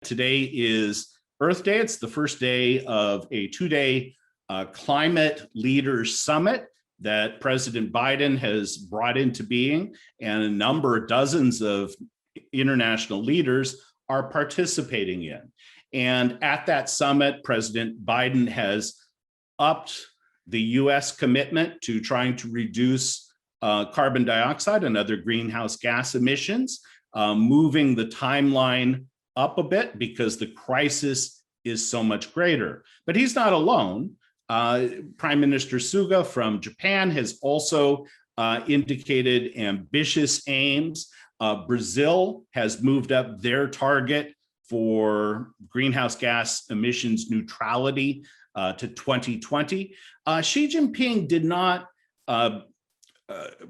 Today is Earth Day. It's the first day of a two-day climate leaders summit that President Biden has brought into being, and a number, dozens of international leaders are participating in. And at that summit, President Biden has upped the US commitment to trying to reduce carbon dioxide and other greenhouse gas emissions, moving the timeline up a bit because the crisis is so much greater. But he's not alone. Prime Minister Suga from Japan has also indicated ambitious aims. Brazil has moved up their target for greenhouse gas emissions neutrality to 2020. Xi Jinping did not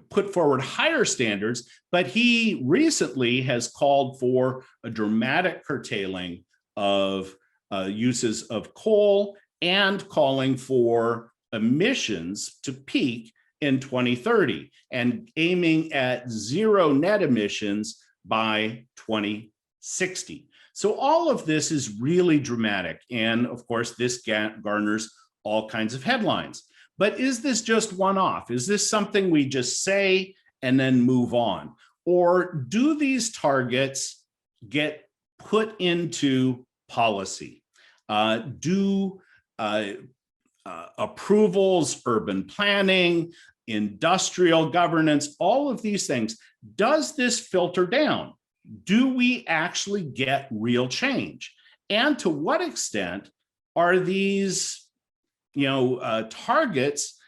put forward higher standards, but he recently has called for a dramatic curtailing of uses of coal and calling for emissions to peak in 2030 and aiming at zero net emissions by 2060. So all of this is really dramatic. And of course, this garners all kinds of headlines. But is this just one-off? Is this something we just say and then move on? Or do these targets get put into policy? Do approvals, urban planning, industrial governance, all of these things, does this filter down? Do we actually get real change? And to what extent are these targets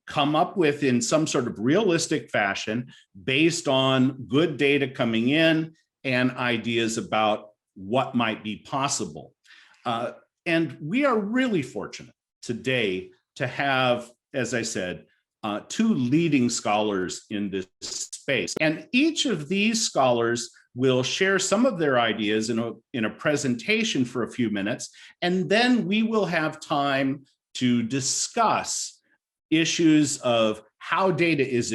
come up with in some sort of realistic fashion based on good data coming in and ideas about what might be possible? And we are really fortunate today to have, as I said, two leading scholars in this space. And each of these scholars will share some of their ideas in a presentation for a few minutes, and then we will have time to discuss issues of how data is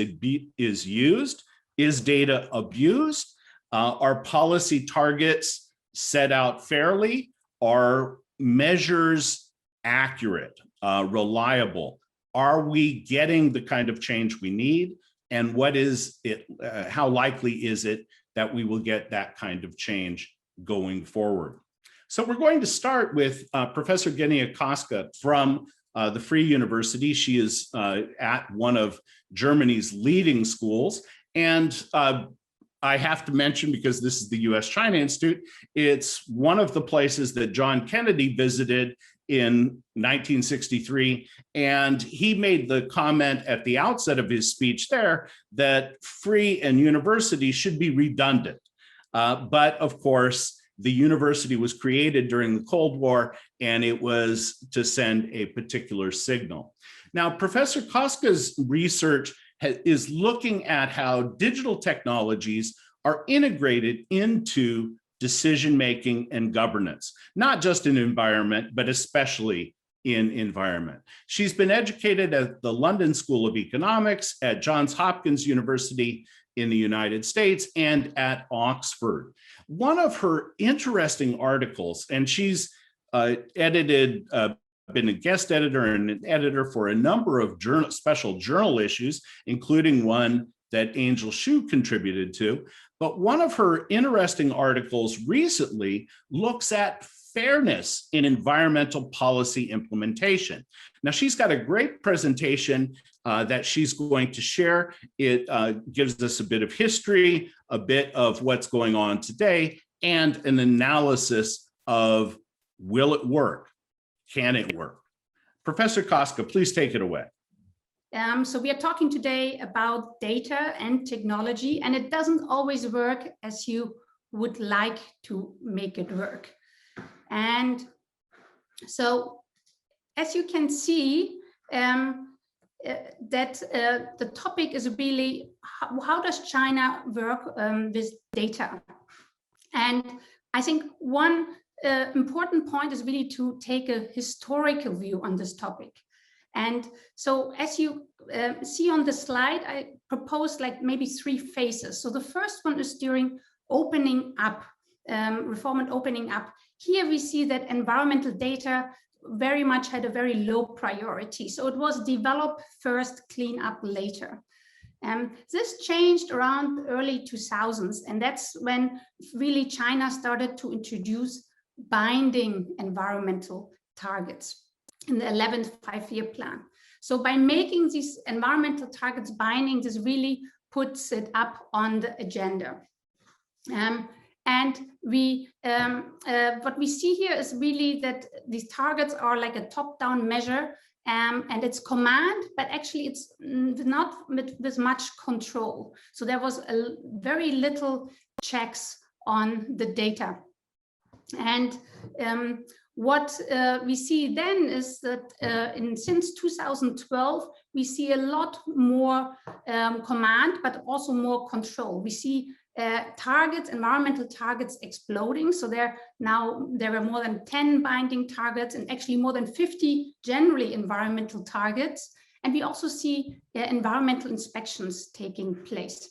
used. Is data abused? Are policy targets set out fairly? Are measures accurate, reliable? Are we getting the kind of change we need? And what is it? How likely is it that we will get that kind of change going forward? So we're going to start with Professor Genia Kostka from the Freie University. She is at one of Germany's leading schools. And I have to mention, because this is the US-China Institute, it's one of the places that John Kennedy visited in 1963. And he made the comment at the outset of his speech there that free and university should be redundant. But of course, the university was created during the Cold War, and it was to send a particular signal. Now, Professor Kostka's research is looking at how digital technologies are integrated into decision-making and governance, not just in environment, but especially in environment. She's been educated at the London School of Economics, at Johns Hopkins University in the United States, and at Oxford. One of her interesting articles, and she's been a guest editor and an editor for a number of special journal issues, including one that Angel Shu contributed to. But one of her interesting articles recently looks at fairness in environmental policy implementation. Now, she's got a great presentation that she's going to share. It gives us a bit of history, a bit of what's going on today, and an analysis of, will it work? Can it work? Professor Kostka, please take it away. So we are talking today about data and technology, and it doesn't always work as you would like to make it work. And so, as you can see, the topic is really how does China work with data? And I think one important point is really to take a historical view on this topic. And so as you see on the slide, I propose like maybe three phases. So the first one is during opening up, reform and opening up. here we see that environmental data very much had a very low priority. So it was develop first, clean up later. This changed around early 2000s, and that's when really China started to introduce binding environmental targets in the 11th five-year plan. So by making these environmental targets binding, this really puts it up on the agenda. And what we see here is really that these targets are like a top-down measure, and it's command, but actually it's not with much control. So there was very little checks on the data. And what we see then is that since 2012, we see a lot more command, but also more control. We see targets, environmental targets exploding. So there were more than 10 binding targets and actually more than 50 generally environmental targets. And we also see environmental inspections taking place.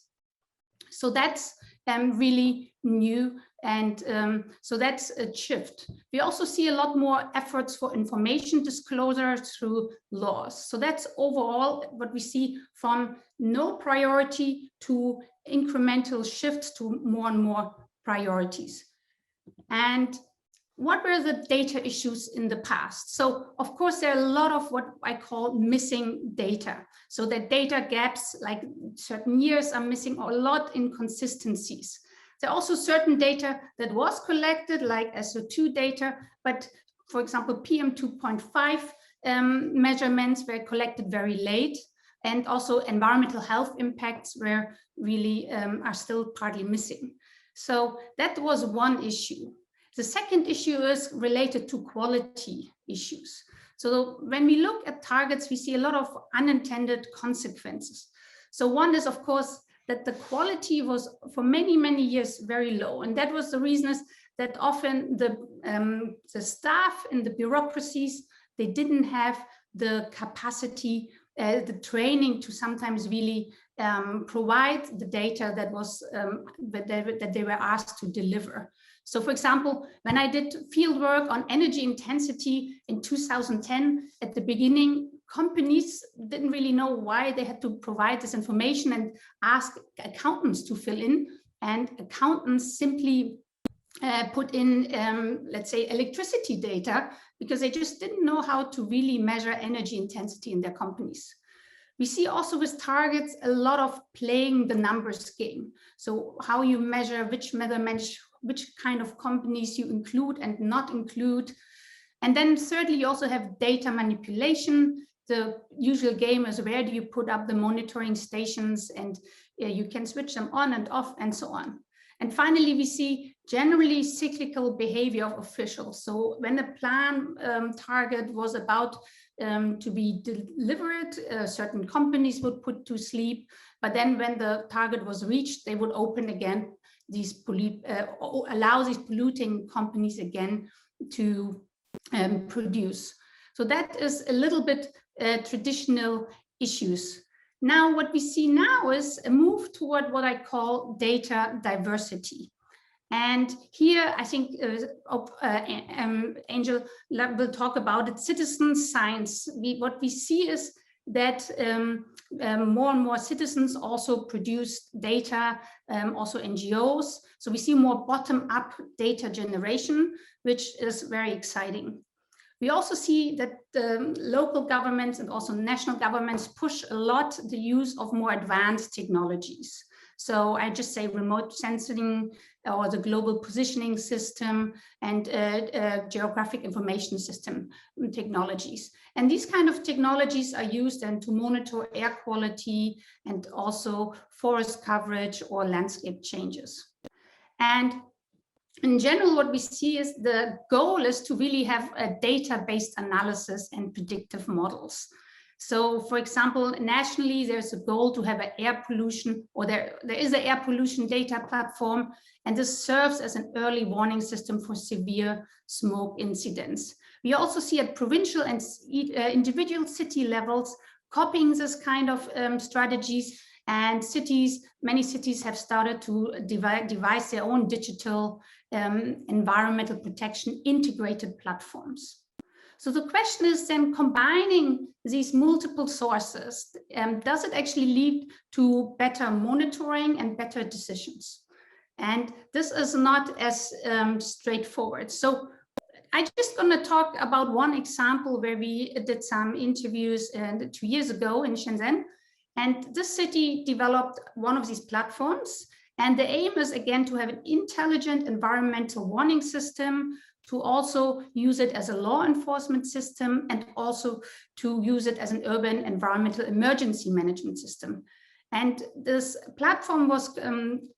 So that's really new. And so that's a shift. We also see a lot more efforts for information disclosure through laws. So that's overall what we see, from no priority to incremental shifts to more and more priorities. And what were the data issues in the past? So of course, there are a lot of what I call missing data. So the data gaps, like certain years are missing, or a lot inconsistencies. There are also certain data that was collected, like SO2 data, but for example, PM 2.5 measurements were collected very late, and also environmental health impacts were really are still partly missing. So that was one issue. The second issue is related to quality issues. So when we look at targets, we see a lot of unintended consequences. So one is, of course, that the quality was for many, many years very low. And that was the reason that often the staff in the bureaucracies, they didn't have the capacity, the training to sometimes really provide the data that was that they were asked to deliver. So for example, when I did field work on energy intensity in 2010, at the beginning, companies didn't really know why they had to provide this information and ask accountants to fill in, and accountants simply put in, let's say, electricity data, because they just didn't know how to really measure energy intensity in their companies. We see also with targets a lot of playing the numbers game. So how you measure which kind of companies you include and not include. And then thirdly, you also have data manipulation. The usual game is, where do you put up the monitoring stations, and you can switch them on and off and so on. And finally, we see generally cyclical behavior of officials. So when a plan target was about to be delivered, certain companies would put to sleep, but then when the target was reached, they would open again these allow these polluting companies again to produce. So that is a little bit traditional issues. Now, what we see now is a move toward what I call data diversity. And here, I think Angel will talk about it, citizen science. What we see is that more and more citizens also produce data, also NGOs. So we see more bottom-up data generation, which is very exciting. We also see that the local governments and also national governments push a lot the use of more advanced technologies. So I just say remote sensing, or the global positioning system, and geographic information system technologies. And these kind of technologies are used then to monitor air quality and also forest coverage or landscape changes. And in general, what we see is the goal is to really have a data-based analysis and predictive models. So, for example, nationally, there's a goal to have an air pollution, or there is an air pollution data platform, and this serves as an early warning system for severe smoke incidents. We also see at provincial and individual city levels copying this kind of strategies, and many cities have started to devise their own digital environmental protection integrated platforms. So the question is then, combining these multiple sources, does it actually lead to better monitoring and better decisions? And this is not as straightforward. So I'm just going to talk about one example where we did some interviews 2 years ago in Shenzhen. And this city developed one of these platforms. And the aim is, again, to have an intelligent environmental warning system, to also use it as a law enforcement system, and also to use it as an urban environmental emergency management system. And this platform was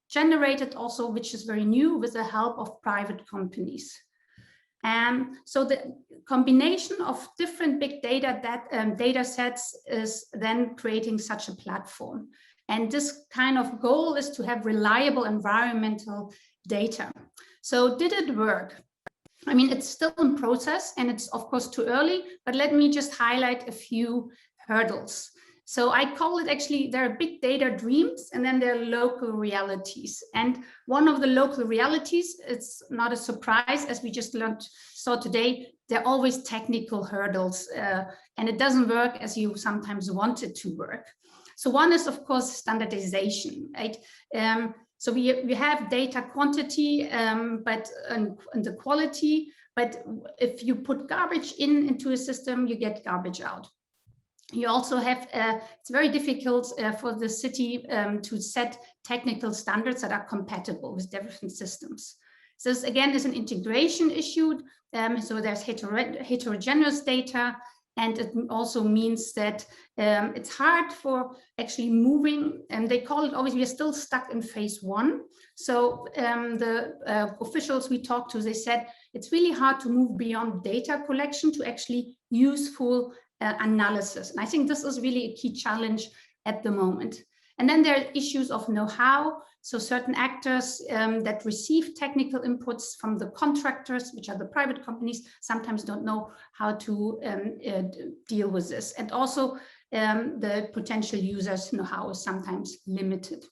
generated also, which is very new, with the help of private companies. So the combination of different big data data sets is then creating such a platform. And this kind of goal is to have reliable environmental data. So did it work? I mean, it's still in process, and it's of course too early, but let me just highlight a few hurdles. So I call it, actually, there are big data dreams, and then there are local realities. And one of the local realities, it's not a surprise, as we just saw today, there are always technical hurdles, and it doesn't work as you sometimes want it to work. So one is, of course, standardization, right? So we have data quantity, but and the quality, but if you put garbage into a system, you get garbage out. You also have, it's very difficult for the city to set technical standards that are compatible with different systems. So this, again, is an integration issue. So there's heterogeneous data, and it also means that it's hard for actually moving, and they call it always, we are still stuck in phase 1. So the officials we talked to, they said it's really hard to move beyond data collection to actually useful analysis. And I think this is really a key challenge at the moment. And then there are issues of know-how. So certain actors that receive technical inputs from the contractors, which are the private companies, sometimes don't know how to deal with this. And also the potential users' know-how is sometimes limited.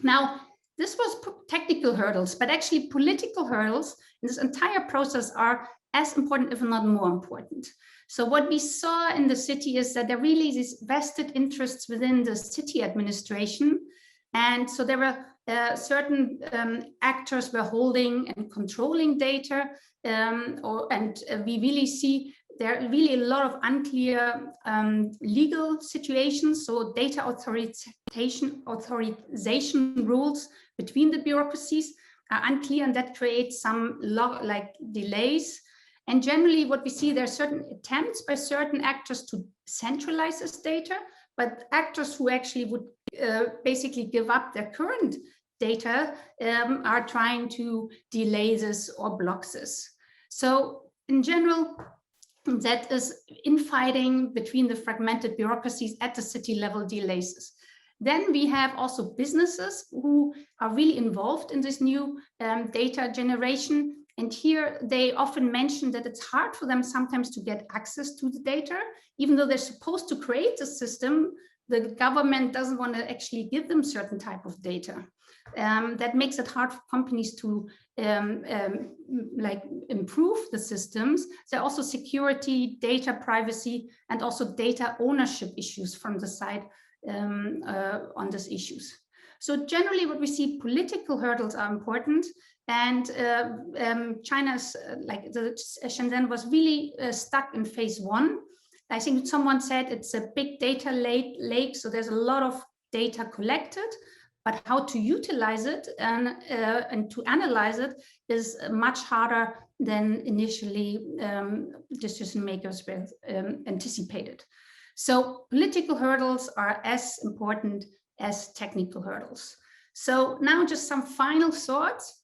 Now, this was technical hurdles, but actually political hurdles in this entire process are as important, if not more important. So what we saw in the city is that there really is these vested interests within the city administration. And so there were certain actors were holding and controlling data, and we really see there are really a lot of unclear legal situations. So data authorization rules between the bureaucracies are unclear, and that creates some delays. And generally what we see, there are certain attempts by certain actors to centralize this data, but actors who actually would basically give up their current data are trying to delay this or block this. So in general, that is infighting between the fragmented bureaucracies at the city level delays this. Then we have also businesses who are really involved in this new data generation. And here they often mention that it's hard for them sometimes to get access to the data, even though they're supposed to create a system. The government doesn't want to actually give them certain type of data. That makes it hard for companies to improve the systems. There are also security, data privacy, and also data ownership issues from the side on these issues. So generally what we see, political hurdles are important. And China's, Shenzhen was really stuck in phase 1. I think someone said it's a big data lake, so there's a lot of data collected, but how to utilize it and to analyze it is much harder than initially decision makers were anticipated. So political hurdles are as important as technical hurdles. So now just some final thoughts.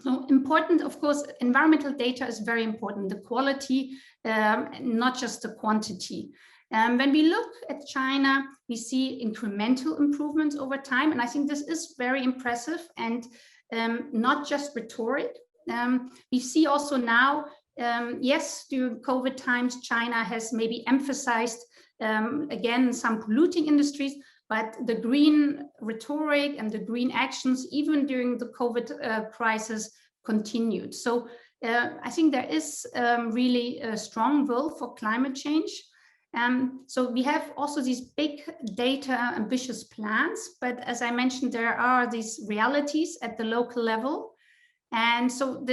So important, of course, environmental data is very important, the quality, not just the quantity. When we look at China, we see incremental improvements over time, and I think this is very impressive and not just rhetoric. We see also now, yes, during COVID times, China has maybe emphasized, again, some polluting industries, but the green rhetoric and the green actions, even during the COVID crisis, continued. So I think there is really a strong will for climate change. So we have also these big data ambitious plans, but as I mentioned, there are these realities at the local level. And so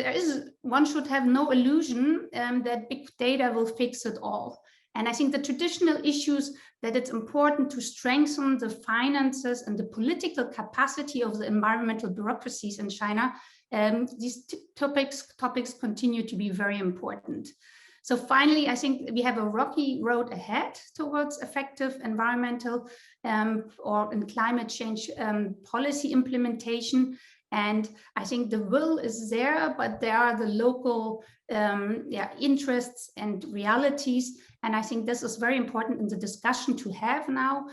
one should have no illusion that big data will fix it all. And I think the traditional issues that it's important to strengthen the finances and the political capacity of the environmental bureaucracies in China, these topics continue to be very important. So finally, I think we have a rocky road ahead towards effective environmental or climate change policy implementation. And I think the will is there, but there are the local interests and realities. And I think this is very important in the discussion to have now.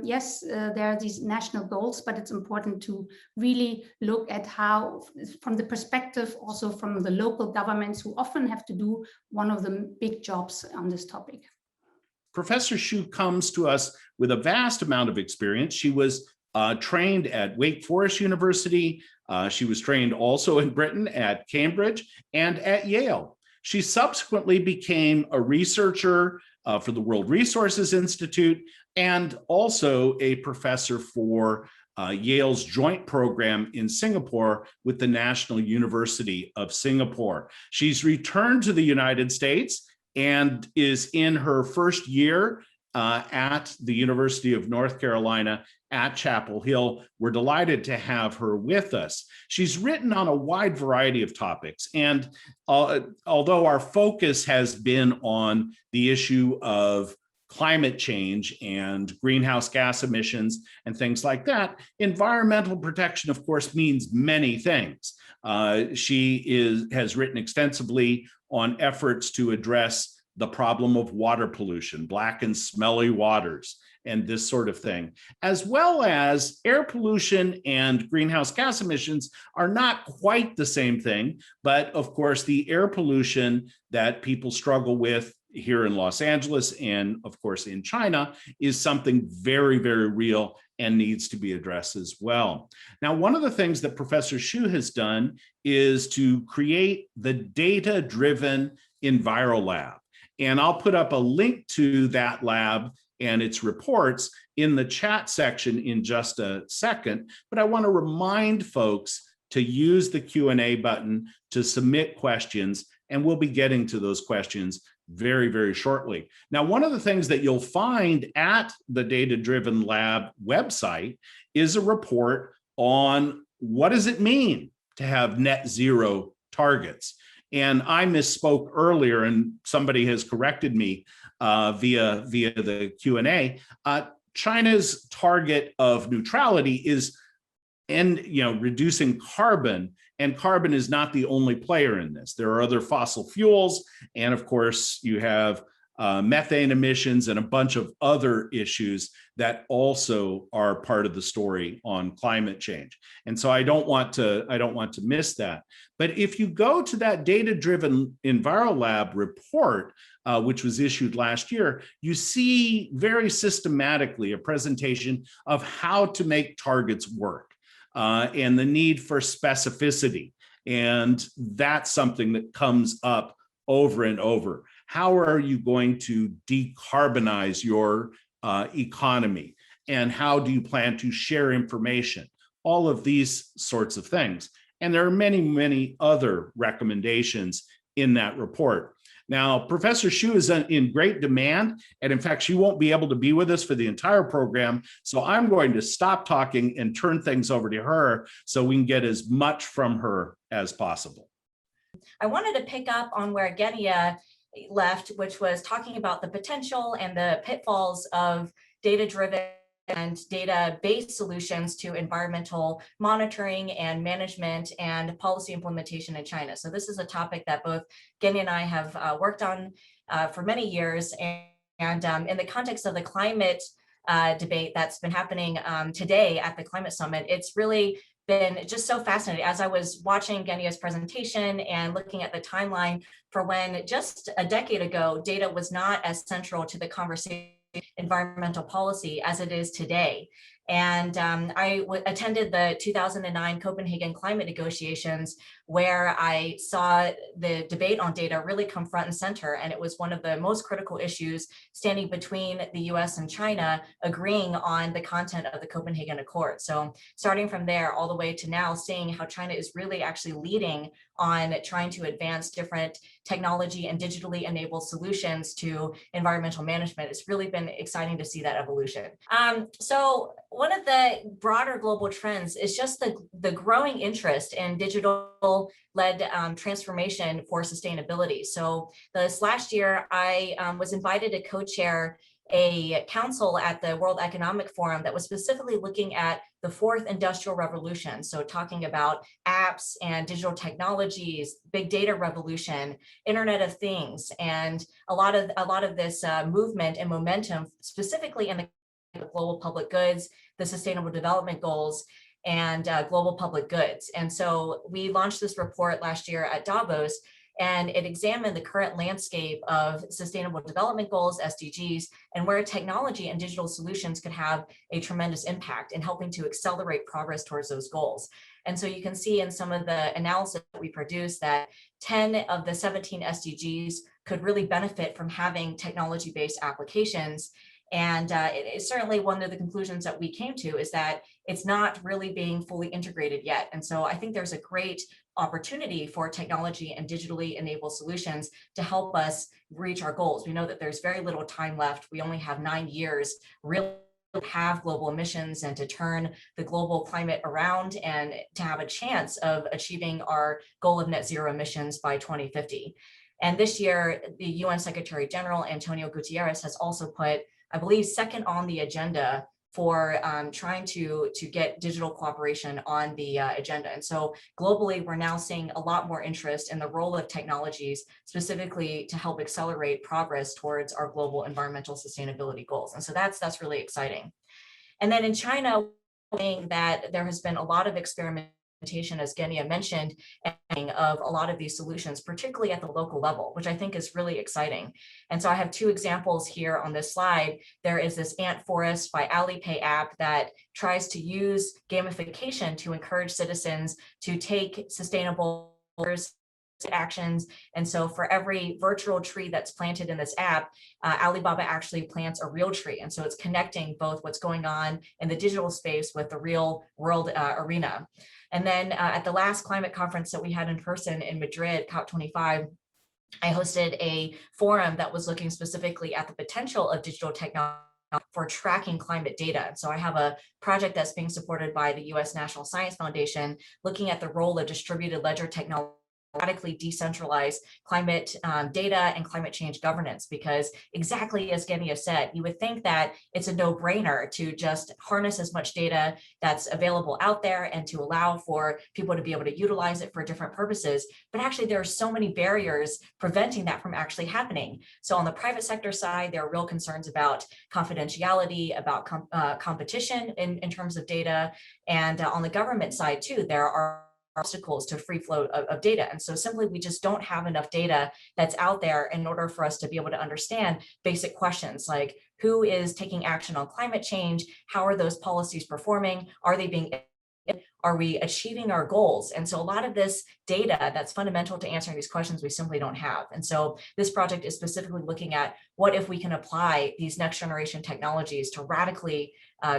Yes, there are these national goals, but it's important to really look at how, from the perspective also from the local governments who often have to do one of the big jobs on this topic. Professor Shu comes to us with a vast amount of experience. She was trained at Wake Forest University. She was trained also in Britain at Cambridge and at Yale. She subsequently became a researcher for the World Resources Institute and also a professor for Yale's joint program in Singapore with the National University of Singapore. She's returned to the United States and is in her first year at the University of North Carolina at Chapel Hill. We're delighted to have her with us. She's written on a wide variety of topics, and although our focus has been on the issue of climate change and greenhouse gas emissions and things like that, environmental protection, of course, means many things. She has written extensively on efforts to address the problem of water pollution, black and smelly waters, and this sort of thing, as well as air pollution and greenhouse gas emissions are not quite the same thing. But of course, the air pollution that people struggle with here in Los Angeles and of course in China is something very, very real and needs to be addressed as well. Now, one of the things that Professor Shu has done is to create the data-driven EnviroLab. And I'll put up a link to that lab and its reports in the chat section in just a second. But I want to remind folks to use the Q&A button to submit questions, and we'll be getting to those questions very, very shortly. Now, one of the things that you'll find at the Data Driven Lab website is a report on what does it mean to have net zero targets. And I misspoke earlier, and somebody has corrected me via the Q&A. China's target of neutrality is reducing carbon, and carbon is not the only player in this. There are other fossil fuels, and of course you have methane emissions and a bunch of other issues that also are part of the story on climate change. And so I don't want to miss that. But if you go to that data-driven EnviroLab report, which was issued last year, you see very systematically a presentation of how to make targets work and the need for specificity. And that's something that comes up over and over. How are you going to decarbonize your economy? And how do you plan to share information? All of these sorts of things. And there are many, many other recommendations in that report. Now, Professor Shu is in great demand, and in fact, she won't be able to be with us for the entire program. So I'm going to stop talking and turn things over to her so we can get as much from her as possible. I wanted to pick up on where Genia left, which was talking about the potential and the pitfalls of data-driven and data-based solutions to environmental monitoring and management and policy implementation in China. So this is a topic that both Genia and I have worked on for many years. And in the context of the climate debate that's been happening today at the Climate Summit, it's really been just so fascinating. As I was watching Genia's presentation and looking at the timeline for when just a decade ago, data was not as central to the conversation environmental policy as it is today. And I attended the 2009 Copenhagen climate negotiations, where I saw the debate on data really come front and center. And it was one of the most critical issues standing between the US and China agreeing on the content of the Copenhagen Accord. So starting from there all the way to now, seeing how China is really actually leading on trying to advance different technology and digitally enabled solutions to environmental management. It's really been exciting to see that evolution. So one of the broader global trends is just the growing interest in digital-led transformation for sustainability. So this last year, I was invited to co-chair a council at the World Economic Forum that was specifically looking at the fourth industrial revolution. So talking about apps and digital technologies, big data revolution, Internet of Things, and a lot of this movement and momentum, specifically in the global public goods, the Sustainable Development Goals, and global public goods. And so we launched this report last year at Davos, and it examined the current landscape of Sustainable Development Goals, SDGs, and where technology and digital solutions could have a tremendous impact in helping to accelerate progress towards those goals. And so you can see in some of the analysis that we produced that 10 of the 17 SDGs could really benefit from having technology-based applications. And it's certainly one of the conclusions that we came to is that it's not really being fully integrated yet. And so I think there's a great opportunity for technology and digitally enabled solutions to help us reach our goals. We know that there's very little time left. We only have 9 years really to have global emissions and to turn the global climate around and to have a chance of achieving our goal of net zero emissions by 2050. And this year, the UN Secretary General, Antonio Guterres, has also put, I believe, second on the agenda for trying to get digital cooperation on the agenda. And so globally, we're now seeing a lot more interest in the role of technologies, specifically to help accelerate progress towards our global environmental sustainability goals. And so that's really exciting. And then in China, that there has been a lot of experimentation, as Genia mentioned, of a lot of these solutions, particularly at the local level, which I think is really exciting. And so I have two examples here on this slide. There is this Ant Forest by Alipay app that tries to use gamification to encourage citizens to take sustainable actions. And so for every virtual tree that's planted in this app, Alibaba actually plants a real tree. And so it's connecting both what's going on in the digital space with the real world arena. And then at the last climate conference that we had in person in Madrid, COP25, I hosted a forum that was looking specifically at the potential of digital technology for tracking climate data. So I have a project that's being supported by the US National Science Foundation, looking at the role of distributed ledger technology radically decentralize climate data and climate change governance, because exactly as Genia said, you would think that it's a no-brainer to just harness as much data that's available out there and to allow for people to be able to utilize it for different purposes. But actually, there are so many barriers preventing that from actually happening. So on the private sector side, there are real concerns about confidentiality, about competition in terms of data. And on the government side too, there are obstacles to free flow of data. And so simply, we just don't have enough data that's out there in order for us to be able to understand basic questions like who is taking action on climate change? How are those policies performing? Are we achieving our goals? And so a lot of this data that's fundamental to answering these questions, we simply don't have. And so this project is specifically looking at what if we can apply these next generation technologies to radically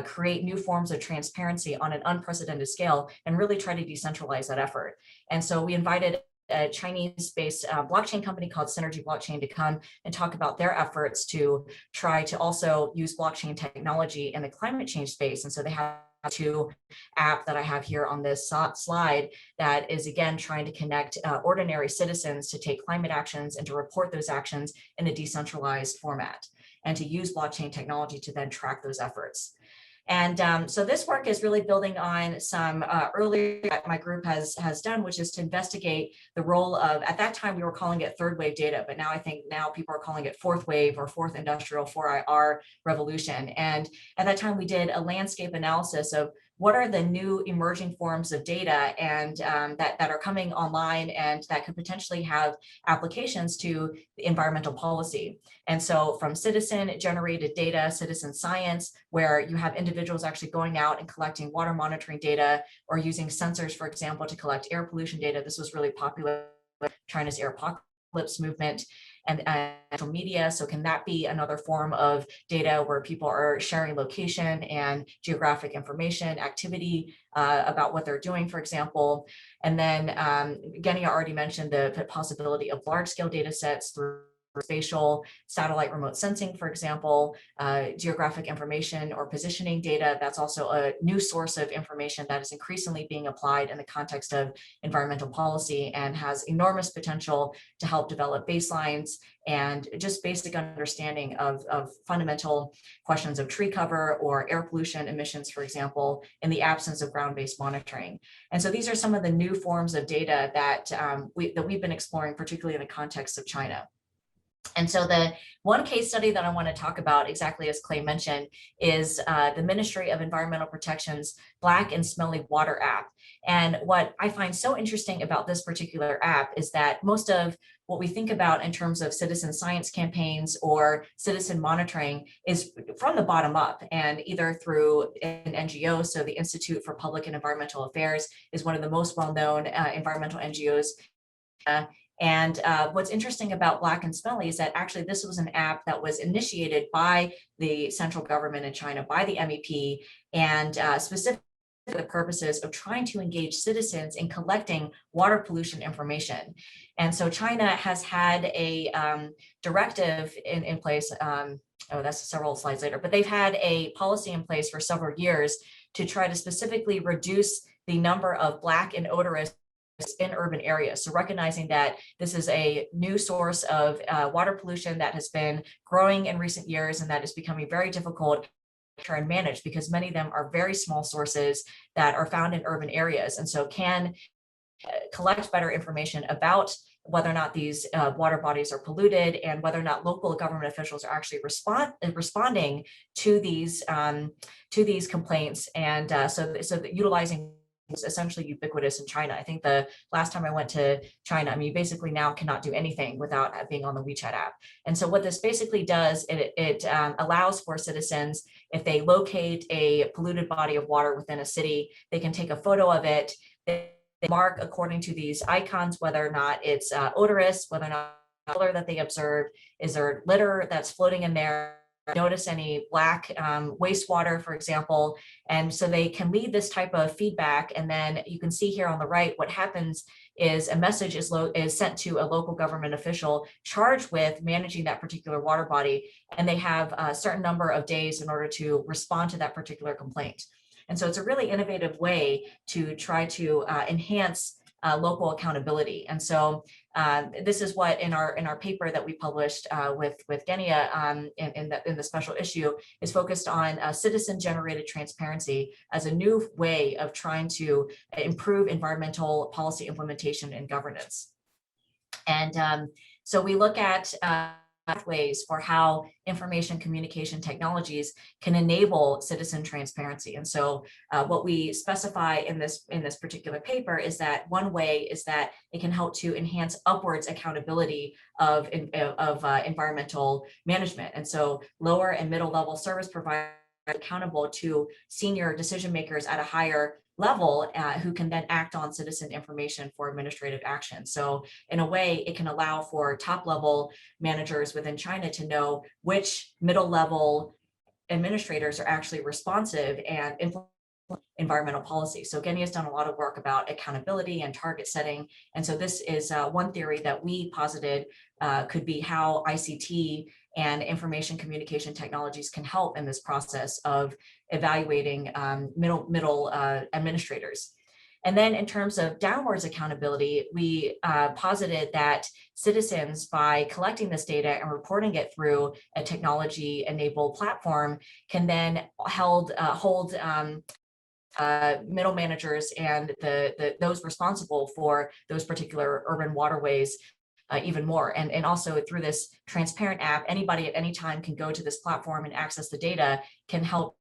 create new forms of transparency on an unprecedented scale and really try to decentralize that effort. And so we invited a Chinese-based blockchain company called Synergy Blockchain to come and talk about their efforts to try to also use blockchain technology in the climate change space. And so they have two app that I have here on this slide that is again trying to connect ordinary citizens to take climate actions and to report those actions in a decentralized format and to use blockchain technology to then track those efforts. And so this work is really building on some earlier that my group has done, which is to investigate the role of, at that time we were calling it third wave data, but now I think now people are calling it fourth wave or fourth industrial 4IR revolution. And at that time we did a landscape analysis of what are the new emerging forms of data and that are coming online and that could potentially have applications to environmental policy. And so from citizen generated data, citizen science, where you have individuals actually going out and collecting water monitoring data or using sensors, for example, to collect air pollution data. This was really popular with China's air apocalypse movement, and social media. So can that be another form of data where people are sharing location and geographic information, activity about what they're doing, for example? And then Genia already mentioned the possibility of large scale data sets through spatial satellite remote sensing, for example, geographic information or positioning data. That's also a new source of information that is increasingly being applied in the context of environmental policy and has enormous potential to help develop baselines and just basic understanding of fundamental questions of tree cover or air pollution emissions, for example, in the absence of ground-based monitoring. And so these are some of the new forms of data that, we've been exploring, particularly in the context of China. And so the one case study that I want to talk about, exactly as Clay mentioned, is the Ministry of Environmental Protection's Black and Smelly Water app. And what I find so interesting about this particular app is that most of what we think about in terms of citizen science campaigns or citizen monitoring is from the bottom up, and either through an NGO. So the Institute for Public and Environmental Affairs is one of the most well-known environmental NGOs. And what's interesting about Black and Smelly is that actually this was an app that was initiated by the central government in China, by the MEP, and specifically for the purposes of trying to engage citizens in collecting water pollution information. And so China has had a directive in place, oh, that's several slides later, but they've had a policy in place for several years to try to specifically reduce the number of Black and odorous in urban areas. So recognizing that this is a new source of water pollution that has been growing in recent years and that is becoming very difficult to try and manage, because many of them are very small sources that are found in urban areas. And so can collect better information about whether or not these water bodies are polluted and whether or not local government officials are actually responding to these complaints. And so utilizing is essentially ubiquitous in China. I think the last time I went to China, I mean, you basically now cannot do anything without being on the WeChat app. And so what this basically does, it allows for citizens, if they locate a polluted body of water within a city, they can take a photo of it. They mark according to these icons, whether or not it's odorous, whether or not color that they observed, is there litter that's floating in there, notice any black wastewater, for example. And so they can leave this type of feedback. And then you can see here on the right, what happens is a message is sent to a local government official charged with managing that particular water body. And they have a certain number of days in order to respond to that particular complaint. And so it's a really innovative way to try to enhance local accountability. And so this is what in our paper that we published with Genia in the special issue is focused on citizen-generated transparency as a new way of trying to improve environmental policy implementation and governance. And so we look at pathways for how information communication technologies can enable citizen transparency. And so what we specify in this particular paper is that one way is that it can help to enhance upwards accountability of environmental management. And so lower and middle level service providers are accountable to senior decision makers at a higher level who can then act on citizen information for administrative action. So in a way, it can allow for top level managers within China to know which middle level administrators are actually responsive and implement environmental policy. So Genia has done a lot of work about accountability and target setting. And so this is one theory that we posited could be how ICT and information communication technologies can help in this process of evaluating middle administrators. And then in terms of downwards accountability, we posited that citizens, by collecting this data and reporting it through a technology-enabled platform, can then hold middle managers and those responsible for those particular urban waterways even more. And also through this transparent app, anybody at any time can go to this platform and access the data, can help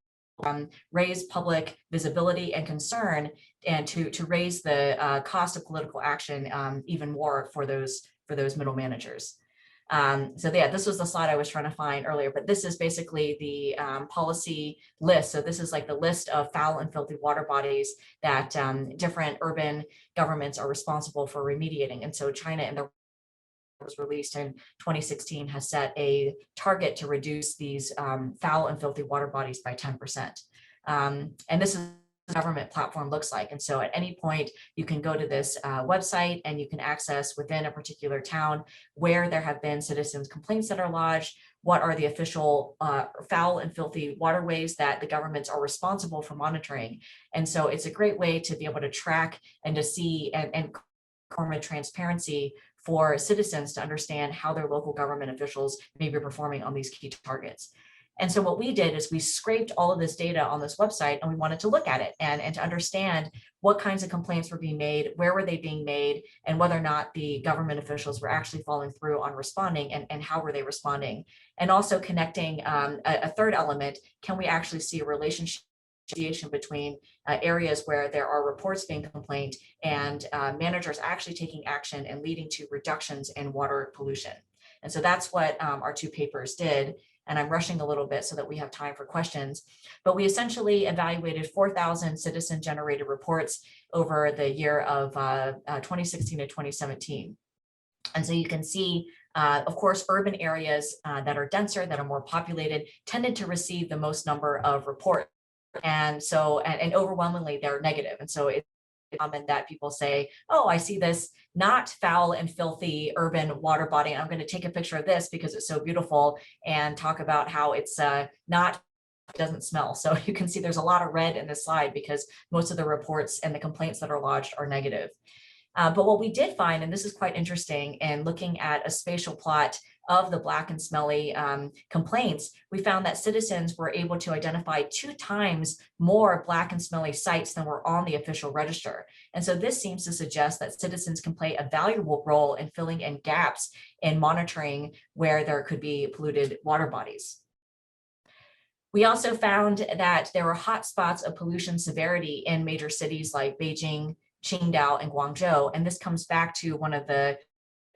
raise public visibility and concern, and to raise the cost of political action even more for those middle managers. So yeah, this was the slide I was trying to find earlier, but this is basically the policy list. So this is like the list of foul and filthy water bodies that different urban governments are responsible for remediating. And so China, in the was released in 2016, has set a target to reduce these foul and filthy water bodies by 10%. And this is government platform looks like. And so at any point, you can go to this website and you can access within a particular town where there have been citizens' complaints that are lodged, what are the official foul and filthy waterways that the governments are responsible for monitoring. And so it's a great way to be able to track and to see and transparency for citizens to understand how their local government officials may be performing on these key targets. And so what we did is we scraped all of this data on this website, and we wanted to look at it and to understand what kinds of complaints were being made, where were they being made, and whether or not the government officials were actually following through on responding, and how were they responding. And also connecting a third element, can we actually see a relationship between areas where there are reports being complained and managers actually taking action and leading to reductions in water pollution. And so that's what our two papers did. And I'm rushing a little bit so that we have time for questions. But we essentially evaluated 4,000 citizen-generated reports over the year of 2016 to 2017. And so you can see, of course, urban areas that are denser, that are more populated, tended to receive the most number of reports. And so, and overwhelmingly, they're negative. And so it's common that people say, oh, I see this not foul and filthy urban water body, and I'm going to take a picture of this because it's so beautiful, and talk about how it's doesn't smell. So you can see there's a lot of red in this slide because most of the reports and the complaints that are lodged are negative. But what we did find, and this is quite interesting, in looking at a spatial plot of the black and smelly complaints, we found that citizens were able to identify 2 times more black and smelly sites than were on the official register. And so this seems to suggest that citizens can play a valuable role in filling in gaps in monitoring where there could be polluted water bodies. We also found that there were hotspots of pollution severity in major cities like Beijing, Qingdao, and Guangzhou. And this comes back to one of the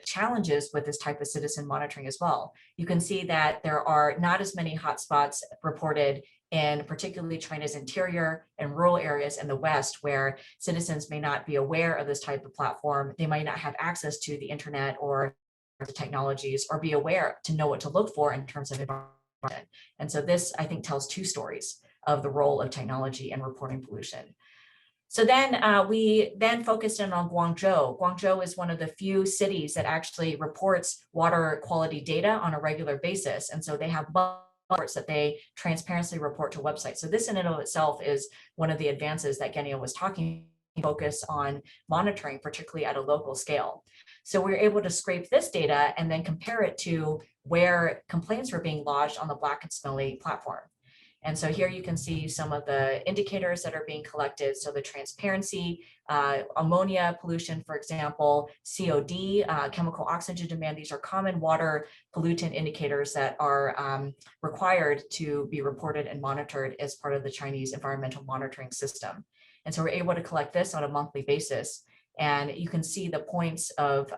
challenges with this type of citizen monitoring as well. You can see that there are not as many hotspots reported in particularly China's interior and rural areas in the West, where citizens may not be aware of this type of platform. They might not have access to the internet or the technologies, or be aware to know what to look for in terms of environment. And so this, I think, tells 2 stories of the role of technology in reporting pollution. So then we then focused in on Guangzhou. Guangzhou is one of the few cities that actually reports water quality data on a regular basis. And so they have reports that they transparently report to websites. So this in and of itself is one of the advances that Genia was talking about, focus on monitoring, particularly at a local scale. So we were able to scrape this data and then compare it to where complaints were being lodged on the black and smelly platform. And so here you can see some of the indicators that are being collected. So the transparency, ammonia pollution, for example, COD, chemical oxygen demand. These are common water pollutant indicators that are required to be reported and monitored as part of the Chinese environmental monitoring system. And so we're able to collect this on a monthly basis. And you can see the points of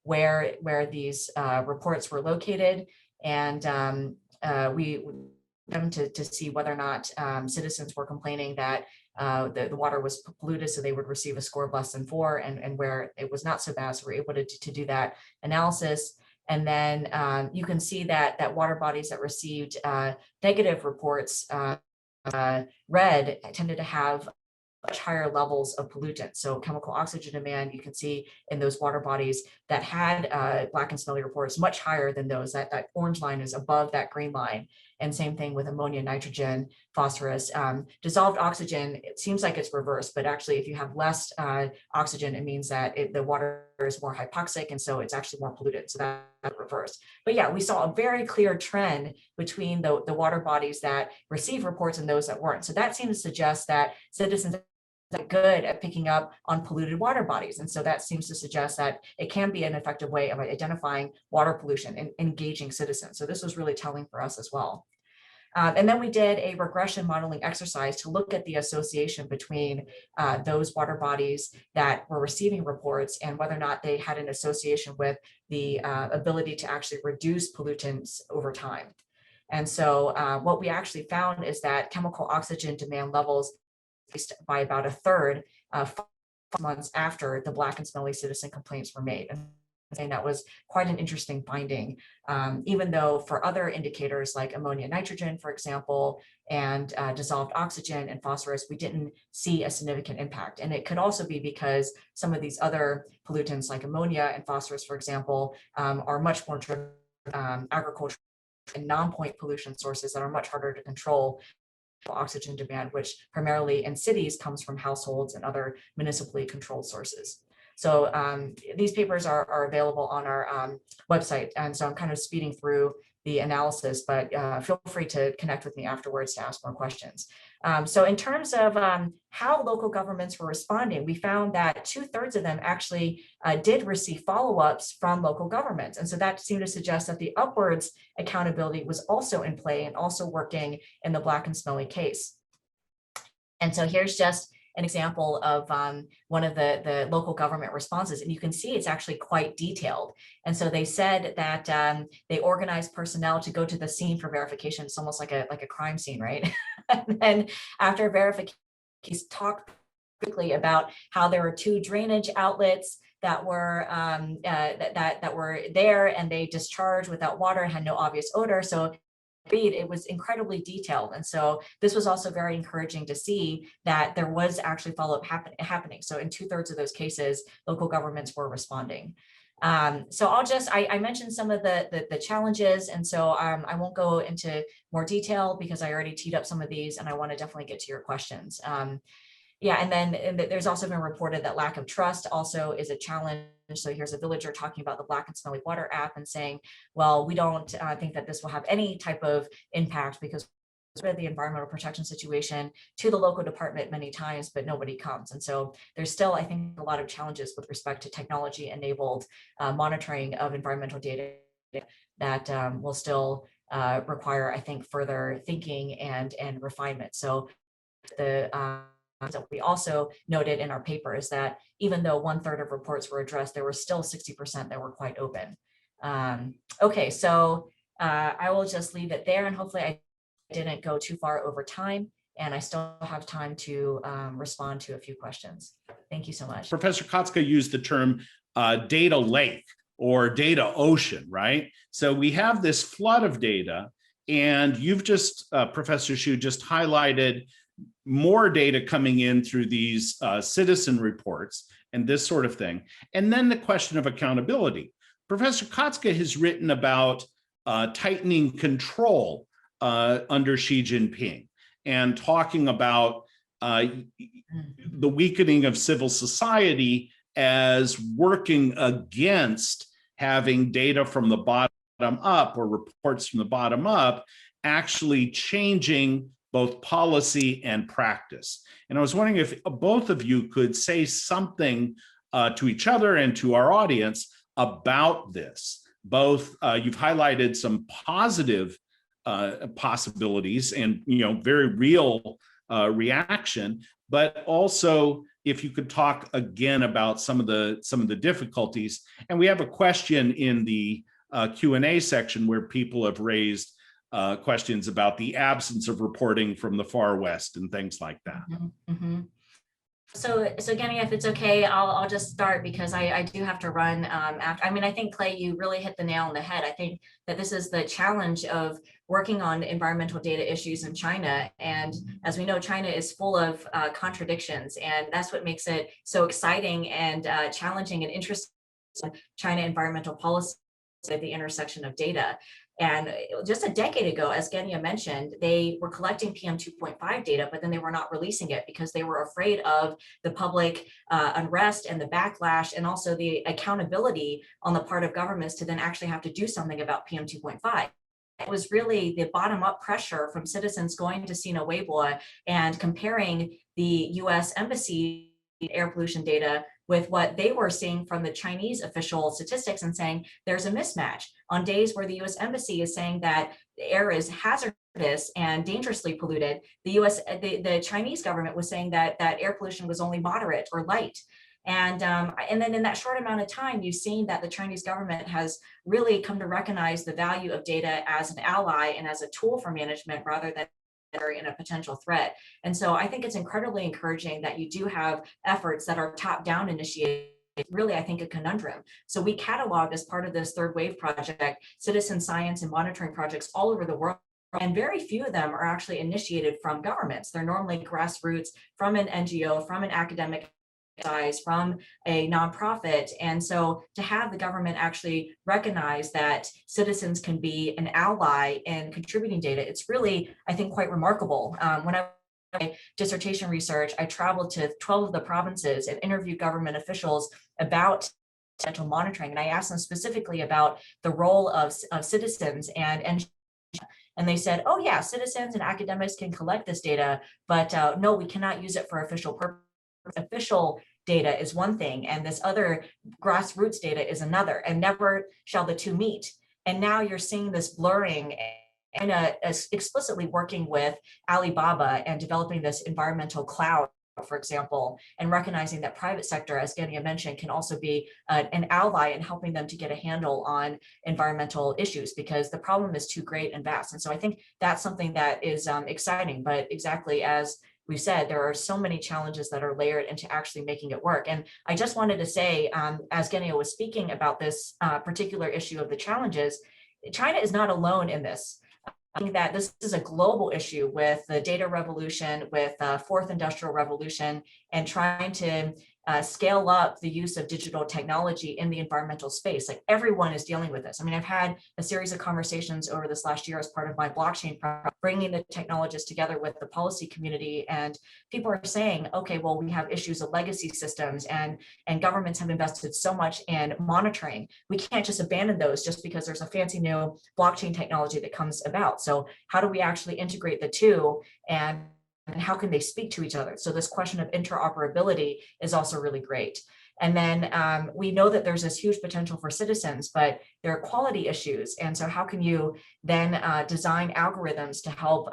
where these reports were located. And we them to see whether or not citizens were complaining that the water was polluted, so they would receive a score of less than 4, and where it was not so bad, so we're able to do that analysis. And then you can see that water bodies that received negative reports, red, tended to have much higher levels of pollutants. So chemical oxygen demand, you can see in those water bodies that had black and smelly reports much higher than those. That orange line is above that green line. And same thing with ammonia, nitrogen, phosphorus. Dissolved oxygen, it seems like it's reversed, but actually if you have less oxygen, it means that the water is more hypoxic, and so it's actually more polluted. So that's reversed. But yeah, we saw a very clear trend between the water bodies that receive reports and those that weren't. So that seems to suggest that citizens are good at picking up on polluted water bodies. And so that seems to suggest that it can be an effective way of identifying water pollution and engaging citizens. So this was really telling for us as well. And then we did a regression modeling exercise to look at the association between those water bodies that were receiving reports and whether or not they had an association with the ability to actually reduce pollutants over time. And so what we actually found is that chemical oxygen demand levels increased by about a third 5 months after the Black and Smelly citizen complaints were made. And that was quite an interesting finding, even though for other indicators like ammonia, nitrogen, for example, and dissolved oxygen and phosphorus, we didn't see a significant impact. And it could also be because some of these other pollutants like ammonia and phosphorus, for example, are much more driven agricultural and non-point pollution sources that are much harder to control oxygen demand, which primarily in cities comes from households and other municipally controlled sources. So these papers are available on our website. And so I'm kind of speeding through the analysis, but feel free to connect with me afterwards to ask more questions. So in terms of how local governments were responding, we found that 2/3 of them actually did receive follow-ups from local governments. And so that seemed to suggest that the upwards accountability was also in play and also working in the Black and Smelly case. And so here's just an example of one of the local government responses, and you can see it's actually quite detailed. And so they said that they organized personnel to go to the scene for verification. It's almost like a crime scene, right? And then after verification, he's talked quickly about how there were 2 drainage outlets that were that were there, and they discharged without water, had no obvious odor. So it was incredibly detailed. And so this was also very encouraging to see that there was actually follow-up happening. So in 2/3 of those cases, local governments were responding. So I mentioned some of the challenges, and so I won't go into more detail because I already teed up some of these, and I want to definitely get to your questions. Yeah, and then there's also been reported that lack of trust also is a challenge. So here's a villager talking about the Black and Smelly Water app and saying, well, we don't think that this will have any type of impact because the environmental protection situation to the local department many times, but nobody comes. And so there's still, I think, a lot of challenges with respect to technology enabled monitoring of environmental data that will still require, I think, further thinking and refinement. So the that we also noted in our paper is that even though 1/3 of reports were addressed, there were still 60% that were quite open. Okay, so I will just leave it there, and hopefully I didn't go too far over time, and I still have time to respond to a few questions. Thank you so much. Professor Kostka used the term data lake or data ocean, right? So we have this flood of data, and you've just, Professor Shu, just highlighted more data coming in through these citizen reports and this sort of thing. And then the question of accountability. Professor Kostka has written about tightening control under Xi Jinping and talking about the weakening of civil society as working against having data from the bottom up or reports from the bottom up actually changing both policy and practice. And I was wondering if both of you could say something to each other and to our audience about this. Both, you've highlighted some positive possibilities and very real reaction, but also if you could talk again about some of the difficulties. And we have a question in the Q&A section where people have raised questions about the absence of reporting from the far West and things like that. Mm-hmm. So Genia, if it's okay, I'll just start because I do have to run after. I mean, I think, Clay, you really hit the nail on the head. I think that this is the challenge of working on environmental data issues in China. And as we know, China is full of contradictions, and that's what makes it so exciting and challenging and interesting. China environmental policy at the intersection of data. And just a decade ago, as Genia mentioned, they were collecting PM 2.5 data, but then they were not releasing it because they were afraid of the public unrest and the backlash, and also the accountability on the part of governments to then actually have to do something about PM 2.5. It was really the bottom-up pressure from citizens going to Sina Weibo and comparing the US Embassy air pollution data with what they were seeing from the Chinese official statistics and saying there's a mismatch. On days where the US Embassy is saying that the air is hazardous and dangerously polluted, the Chinese government was saying that air pollution was only moderate or light. And then in that short amount of time, you've seen that the Chinese government has really come to recognize the value of data as an ally and as a tool for management rather than in a potential threat. And so I think it's incredibly encouraging that you do have efforts that are top-down initiated. Really, I think, a conundrum. So we cataloged, as part of this third wave project, citizen science and monitoring projects all over the world. And very few of them are actually initiated from governments. They're normally grassroots, from an NGO, from an academic size, from a nonprofit. And so to have the government actually recognize that citizens can be an ally in contributing data, it's really, I think, quite remarkable. When I my dissertation research, I traveled to 12 of the provinces and interviewed government officials about potential monitoring. And I asked them specifically about the role of citizens and they said, oh yeah, citizens and academics can collect this data, but no, we cannot use it for official purposes. Official data is one thing, and this other grassroots data is another, and never shall the two meet. And now you're seeing this blurring and explicitly working with Alibaba and developing this environmental cloud, for example, and recognizing that private sector, as Genia mentioned, can also be an ally in helping them to get a handle on environmental issues, because the problem is too great and vast. And so I think that's something that is exciting, but exactly as we said, there are so many challenges that are layered into actually making it work. And I just wanted to say, as Genia was speaking about this particular issue of the challenges, China is not alone in this. I think that this is a global issue with the data revolution, with fourth industrial revolution, and trying to scale up the use of digital technology in the environmental space. Like, everyone is dealing with this. I mean, I've had a series of conversations over this last year as part of my blockchain project, bringing the technologists together with the policy community, and people are saying, okay, well, we have issues of legacy systems, and governments have invested so much in monitoring. We can't just abandon those just because there's a fancy new blockchain technology that comes about. So how do we actually integrate the two, and how can they speak to each other? So this question of interoperability is also really great. And then we know that there's this huge potential for citizens, but there are quality issues. And so how can you then design algorithms to help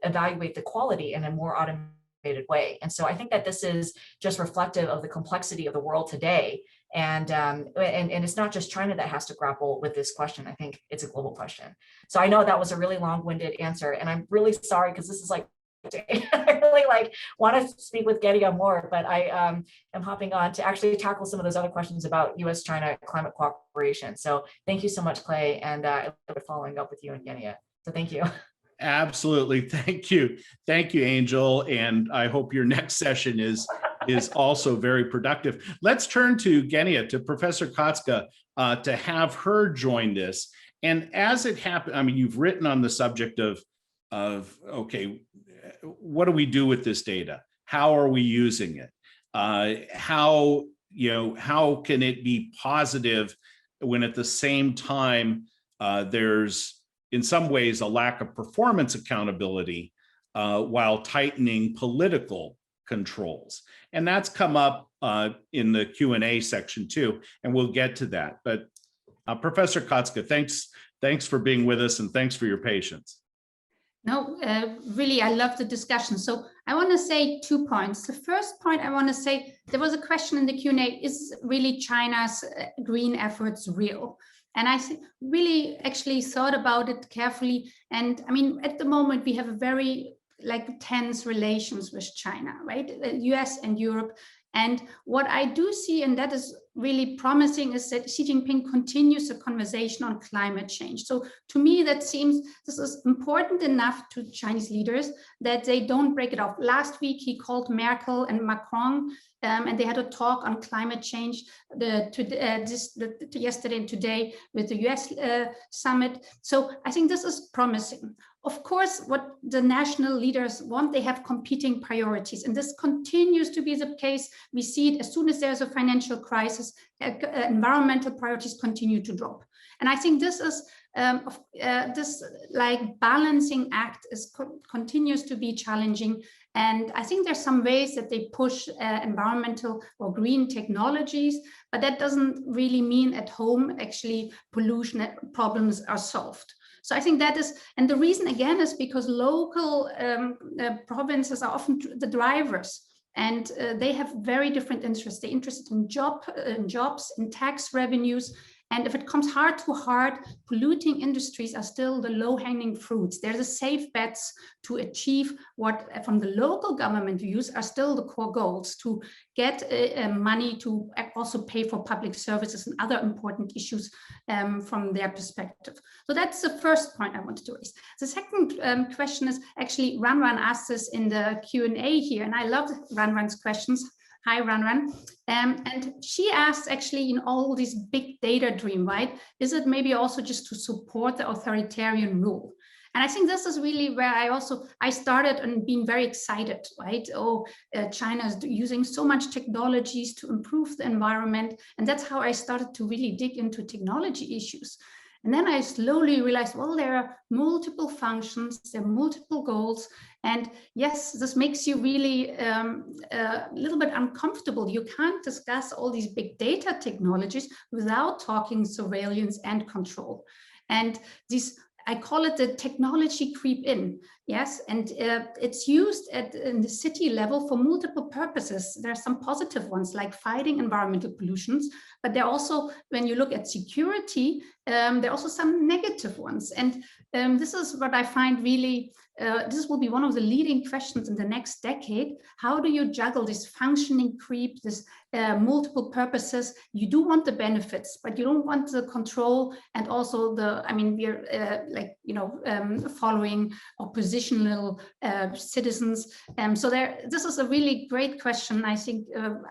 evaluate the quality in a more automated way? And so I think that this is just reflective of the complexity of the world today. And it's not just China that has to grapple with this question. I think it's a global question. So I know that was a really long-winded answer, and I'm really sorry, because this is like, I really want to speak with Genia more, but I am hopping on to actually tackle some of those other questions about US-China climate cooperation. So thank you so much, Clay, and I look forward to following up with you and Genia. So thank you. Absolutely. Thank you. Thank you, Angel. And I hope your next session is also very productive. Let's turn to Genia, to Professor Kostka, to have her join this. And as it happened, I mean, you've written on the subject of okay, what do we do with this data? How are we using it? How can it be positive when at the same time there's in some ways a lack of performance accountability while tightening political controls? And that's come up in the Q&A section too, and we'll get to that. But Professor Kostka, thanks for being with us, and thanks for your patience. No, really, I love the discussion. So I want to say 2 points. The first point I want to say, there was a question in the Q&A, is really China's green efforts real? And I really actually thought about it carefully. And I mean, at the moment, we have a very tense relations with China, right? The US and Europe. And what I do see, and that is really promising, is that Xi Jinping continues the conversation on climate change. So to me, that seems this is important enough to Chinese leaders that they don't break it off. Last week, he called Merkel and Macron, and they had a talk on climate change yesterday and today with the US summit. So I think this is promising. Of course, what the national leaders want, they have competing priorities, and this continues to be the case. We see it as soon as there's a financial crisis, environmental priorities continue to drop. And I think this is this balancing act continues to be challenging. And I think there's some ways that they push environmental or green technologies, but that doesn't really mean at home actually pollution problems are solved. So I think that is, and the reason again is because local provinces are often the drivers. And they have very different interests. They're interested in jobs, in tax revenues. And if it comes hard to hard, polluting industries are still the low-hanging fruits. They're the safe bets to achieve what, from the local government views, are still the core goals, to get money to also pay for public services and other important issues from their perspective. So that's the first point I wanted to raise. The second question is actually, Ranran asked this in the Q&A here, and I love Ranran's questions. Hi, Ranran. And she asked actually in all this big data dream, right? Is it maybe also just to support the authoritarian rule? And I think this is really where I started and being very excited, right? China is using so much technologies to improve the environment. And that's how I started to really dig into technology issues. And then I slowly realized, well, there are multiple functions, there are multiple goals. And yes, this makes you really a little bit uncomfortable. You can't discuss all these big data technologies without talking surveillance and control. And these, I call it the technology creep in, yes, and it's used in the city level for multiple purposes. There are some positive ones like fighting environmental pollutions, but there are also, when you look at security, there are also some negative ones. And this is what I find really, this will be one of the leading questions in the next decade. How do you juggle this functioning creep, this multiple purposes? You do want the benefits, but you don't want the control and also the, I mean, we're following oppositional citizens. So this is a really great question. I think,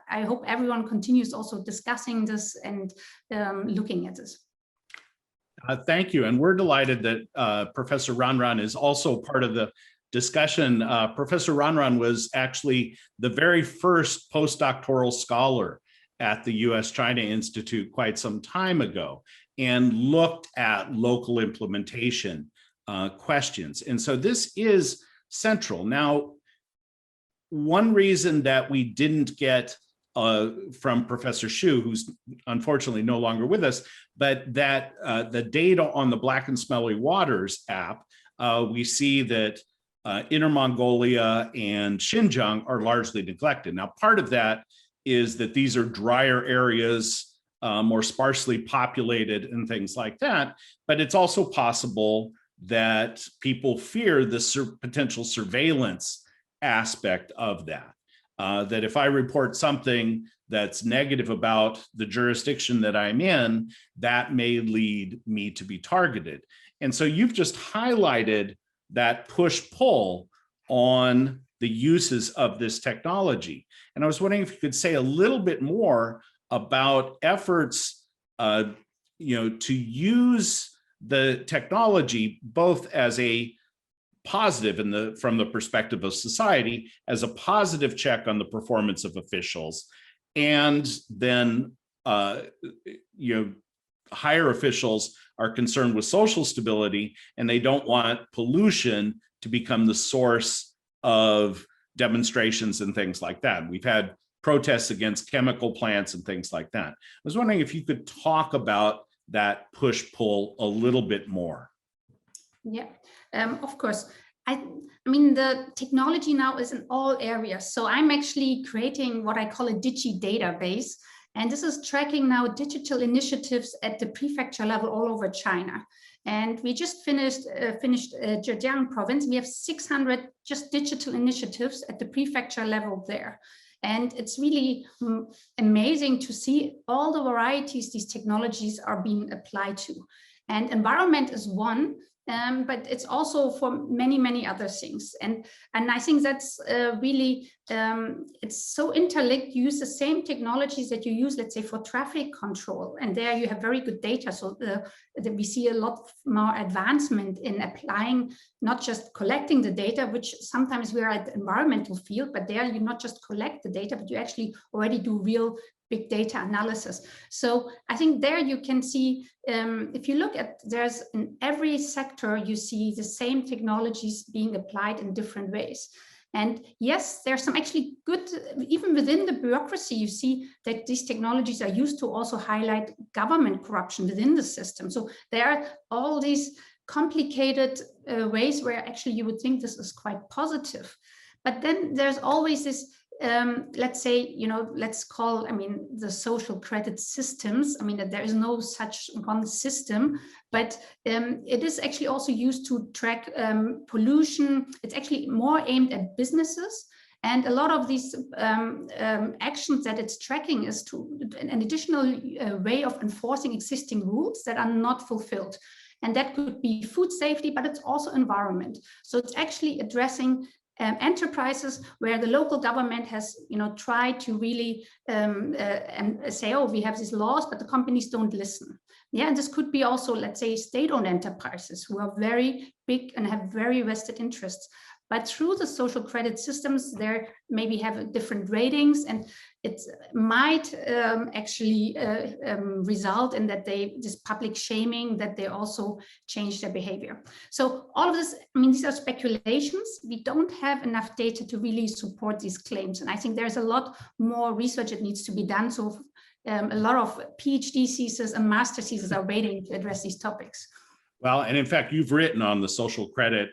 I hope everyone continues also discussing this and looking at this. Thank you. And we're delighted that Professor Ranran is also part of the discussion. Professor Ranran was actually the very first postdoctoral scholar at the US-China Institute quite some time ago and looked at local implementation questions. And so this is central. Now, one reason that we didn't get from Professor Shu, who's unfortunately no longer with us, but that the data on the Black and Smelly Waters app, we see that Inner Mongolia and Xinjiang are largely neglected. Now, part of that is that these are drier areas, more sparsely populated and things like that, but it's also possible that people fear the potential surveillance aspect of that. That if I report something that's negative about the jurisdiction that I'm in, that may lead me to be targeted. And so you've just highlighted that push-pull on the uses of this technology. And I was wondering if you could say a little bit more about efforts to use the technology both as a positive from the perspective of society, as a positive check on the performance of officials, and then higher officials are concerned with social stability and they don't want pollution to become the source of demonstrations and things like that. We've had protests against chemical plants and things like that. I was wondering if you could talk about that push-pull a little bit more. Yeah, of course. I mean, the technology now is in all areas. So I'm actually creating what I call a Digi database. And this is tracking now digital initiatives at the prefecture level all over China. And we just finished Zhejiang province. We have 600 just digital initiatives at the prefecture level there. And it's really amazing to see all the varieties these technologies are being applied to. And environment is one, but it's also for many, many other things. And I think that's really, it's so interlinked. You use the same technologies that you use, let's say, for traffic control. And there you have very good data. So we see a lot more advancement in applying, not just collecting the data, which sometimes we're at the environmental field, but there you not just collect the data, but you actually already do real big data analysis. So I think there you can see, if you look at, there's in every sector, you see the same technologies being applied in different ways. And yes, there's some actually good, even within the bureaucracy, you see that these technologies are used to also highlight government corruption within the system. So there are all these complicated ways where actually you would think this is quite positive. But then there's always this, let's say, let's call, the social credit systems. That there is no such one system, but it is actually also used to track pollution. It's actually more aimed at businesses. And a lot of these actions that it's tracking is an additional way of enforcing existing rules that are not fulfilled. And that could be food safety, but it's also environment. So it's actually addressing enterprises where the local government has, tried to really say, oh, we have these laws, but the companies don't listen. Yeah, and this could be also, let's say, state-owned enterprises who are very big and have very vested interests. But through the social credit systems, there maybe have different ratings, and it might actually result in that this public shaming, that they also change their behavior. So all of this, these are speculations. We don't have enough data to really support these claims. And I think there's a lot more research that needs to be done. So a lot of PhD theses and master theses are waiting to address these topics. Well, and in fact, you've written on the social credit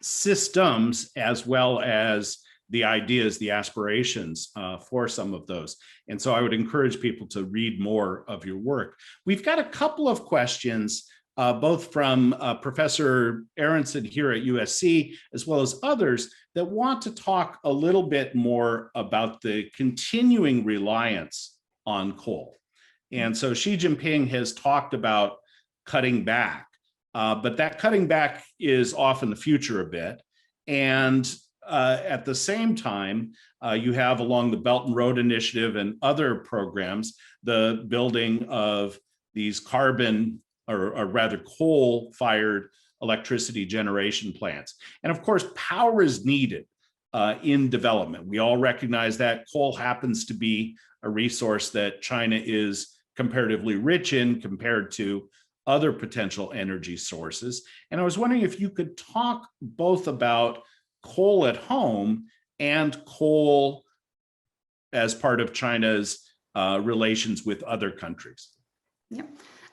systems, as well as the ideas, the aspirations for some of those. And so I would encourage people to read more of your work. We've got a couple of questions, both from Professor Aronson here at USC, as well as others that want to talk a little bit more about the continuing reliance on coal. And so Xi Jinping has talked about cutting back. But that cutting back is off in the future a bit. And at the same time, you have along the Belt and Road Initiative and other programs, the building of these carbon or rather coal-fired electricity generation plants. And of course, power is needed in development. We all recognize that coal happens to be a resource that China is comparatively rich in compared to other potential energy sources. And I was wondering if you could talk both about coal at home and coal as part of China's relations with other countries. Yeah.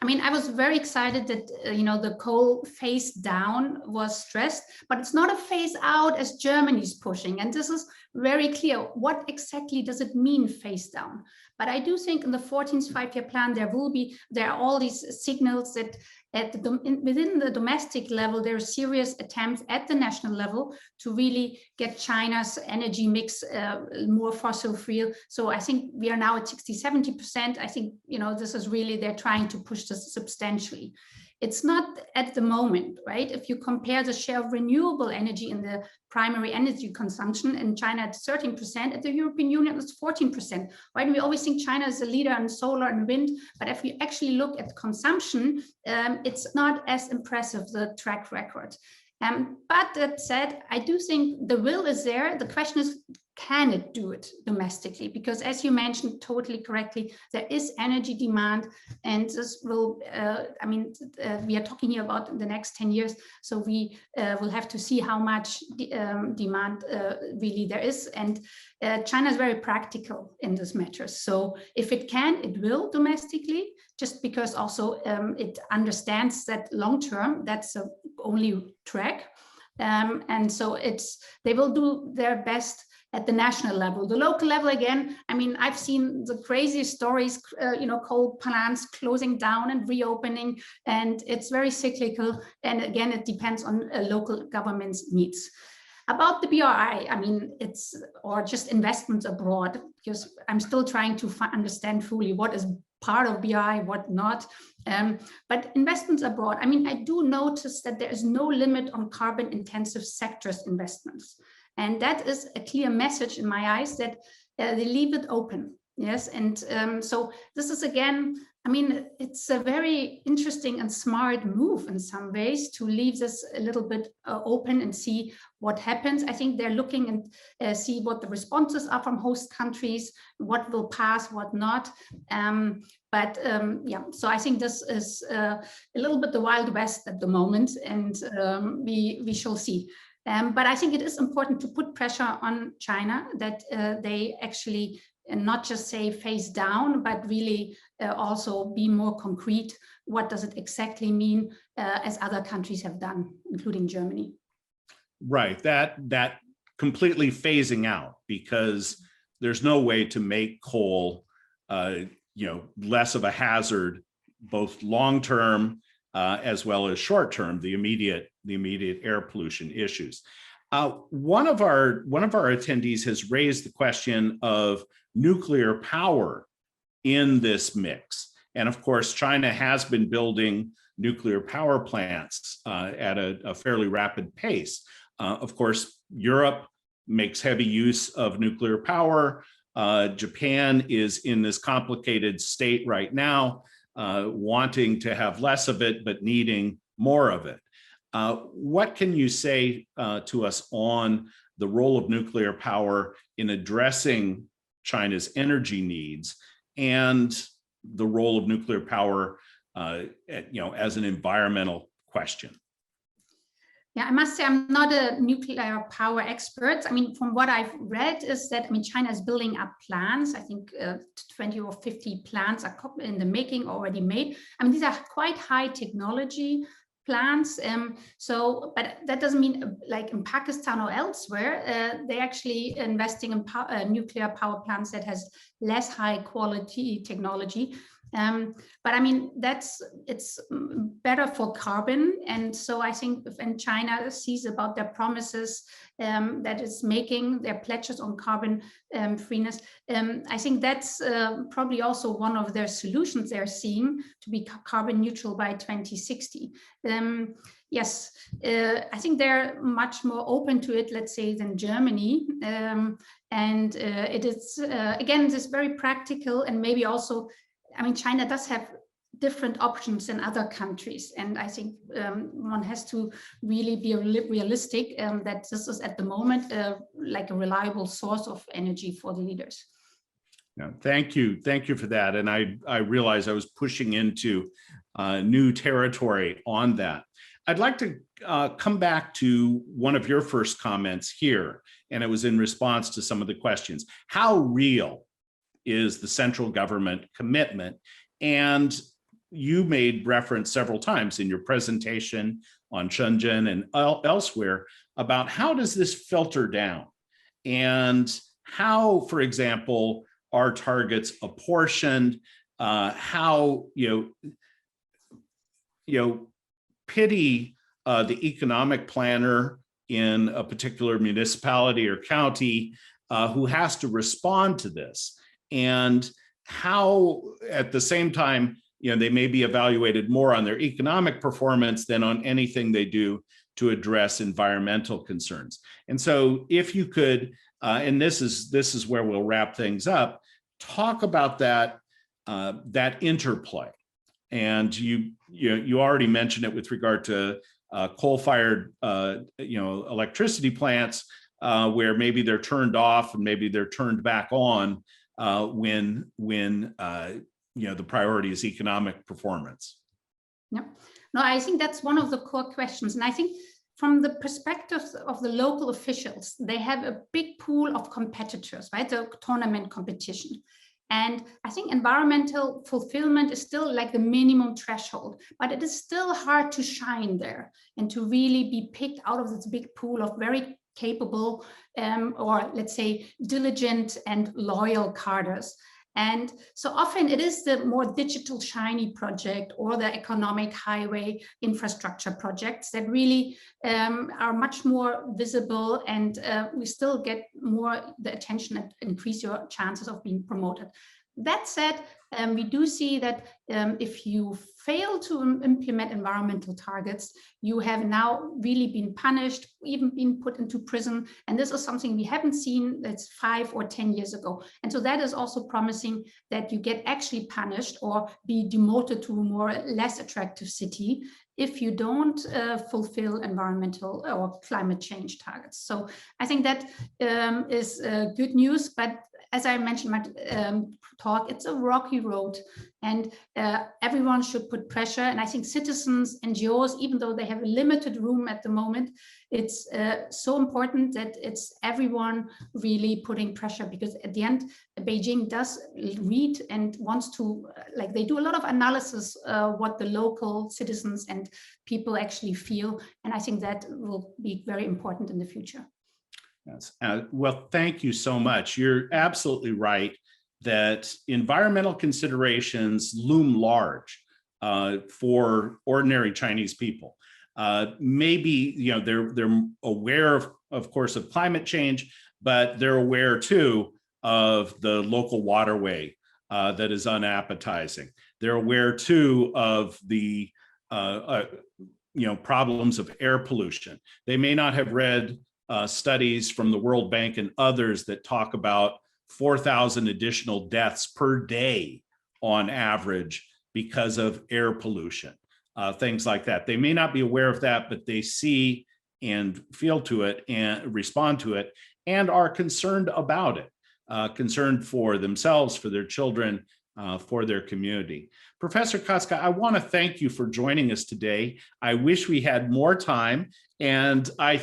I was very excited that, the coal phase down was stressed, but it's not a phase out as Germany's pushing. And this is very clear. What exactly does it mean phase down? But I do think in the 14th five-year plan, there are all these signals that within the domestic level, there are serious attempts at the national level to really get China's energy mix more fossil free. So I think we are now at 60–70%. I think, this is really, they're trying to push this substantially. It's not at the moment, right? If you compare the share of renewable energy in the primary energy consumption in China at 13%, at the European Union it's 14%. Right? And we always think China is a leader in solar and wind, but if you actually look at consumption, it's not as impressive, the track record. But that said, I do think the will is there. The question is, can it do it domestically? Because as you mentioned totally correctly, there is energy demand, and this will, we are talking here about the next 10 years. So we will have to see how much demand really there is. And China is very practical in this matter. So if it can, it will domestically, just because also it understands that long-term, that's the only track. And so they will do their best at the national level. The local level, again, I've seen the craziest stories, coal plants closing down and reopening, and it's very cyclical. And again, it depends on local government's needs. About the BRI, or just investments abroad, because I'm still trying to understand fully what is part of BRI, what not. But investments abroad, I do notice that there is no limit on carbon intensive sectors investments. And that is a clear message in my eyes, that they leave it open. Yes. And so this is, again, it's a very interesting and smart move in some ways to leave this a little bit open and see what happens. I think they're looking and see what the responses are from host countries, what will pass, what not. So I think this is a little bit the Wild West at the moment, and we shall see. But I think it is important to put pressure on China that they actually and not just say phase down, but really also be more concrete. What does it exactly mean, as other countries have done, including Germany? Right, that completely phasing out, because there's no way to make coal, less of a hazard, both long-term as well as short-term, the immediate air pollution issues. One of our attendees has raised the question of nuclear power in this mix. And of course, China has been building nuclear power plants at a fairly rapid pace. Of course, Europe makes heavy use of nuclear power. Japan is in this complicated state right now, wanting to have less of it, but needing more of it. What can you say to us on the role of nuclear power in addressing China's energy needs, and the role of nuclear power, as an environmental question? Yeah, I must say I'm not a nuclear power expert. I mean, from what I've read is that, China is building up plants. I think 20 or 50 plants are in the making, already made. These are quite high technology plants. But that doesn't mean, like in Pakistan or elsewhere, they're actually investing in nuclear power plants that has less high quality technology. But it's better for carbon. And so I think when China sees about their promises that it's making, their pledges on carbon freeness, I think that's probably also one of their solutions they're seeing to be carbon neutral by 2060. Yes, I think they're much more open to it, let's say, than Germany. And it is, again, this very practical, and maybe also, China does have different options than other countries. And I think one has to really be realistic that this is at the moment like a reliable source of energy for the leaders. Yeah, thank you for that. And I realized I was pushing into new territory on that. I'd like to come back to one of your first comments here, and it was in response to some of the questions. How real is the central government commitment? And you made reference several times in your presentation on Shenzhen and elsewhere about how does this filter down, and how, for example, are targets apportioned, how pity the economic planner in a particular municipality or county who has to respond to this, and how at the same time, they may be evaluated more on their economic performance than on anything they do to address environmental concerns. And so if you could, and this is where we'll wrap things up, talk about that interplay. And you already mentioned it with regard to coal-fired electricity plants, where maybe they're turned off and maybe they're turned back on when the priority is economic performance. Yeah, no, I think that's one of the core questions. And I think from the perspective of the local officials, they have a big pool of competitors, right? The tournament competition. And I think environmental fulfillment is still like the minimum threshold, but it is still hard to shine there and to really be picked out of this big pool of very capable or let's say diligent and loyal cadres. And so often it is the more digital shiny project or the economic highway infrastructure projects that really are much more visible, and we still get more the attention and increase your chances of being promoted. That said, we do see that if you fail to implement environmental targets, you have now really been punished, even been put into prison. And this is something we haven't seen that's 5 or 10 years ago. And so that is also promising that you get actually punished or be demoted to a more less attractive city if you don't fulfill environmental or climate change targets. So I think that is good news, but as I mentioned in my talk, it's a rocky road, and everyone should put pressure. And I think citizens, NGOs, even though they have a limited room at the moment, it's so important that it's everyone really putting pressure, because at the end, Beijing does read and wants to, like, they do a lot of analysis what the local citizens and people actually feel. And I think that will be very important in the future. Yes. Well, thank you so much. You're absolutely right that environmental considerations loom large for ordinary Chinese people. Maybe, you know, they're aware of course, of climate change, but they're aware too of the local waterway that is unappetizing. They're aware too of the problems of air pollution. They may not have read studies from the World Bank and others that talk about 4,000 additional deaths per day on average because of air pollution, things like that. They may not be aware of that, but they see and feel to it and respond to it and are concerned about it, concerned for themselves, for their children, for their community. Professor Kostka, I want to thank you for joining us today. I wish we had more time, and I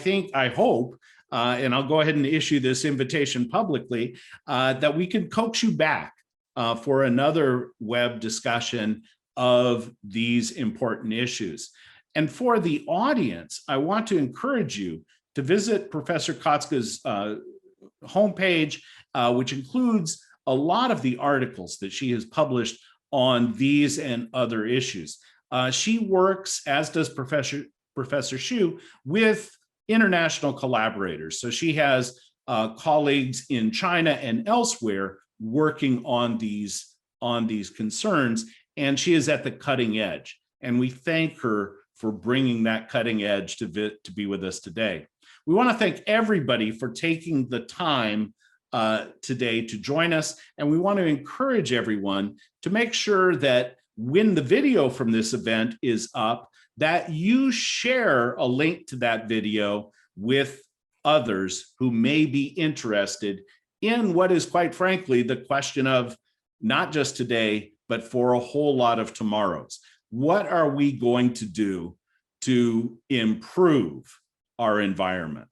hope, and I'll go ahead and issue this invitation publicly, that we can coax you back for another web discussion of these important issues. And for the audience, I want to encourage you to visit Professor Kostka's homepage, which includes a lot of the articles that she has published on these and other issues. She works, as does Professor Shu, with international collaborators. So she has colleagues in China and elsewhere working on these concerns, and she is at the cutting edge. And we thank her for bringing that cutting edge to be with us today. We want to thank everybody for taking the time today to join us, and we want to encourage everyone to make sure that when the video from this event is up, that you share a link to that video with others who may be interested in what is, quite frankly, the question of not just today, but for a whole lot of tomorrows. What are we going to do to improve our environment?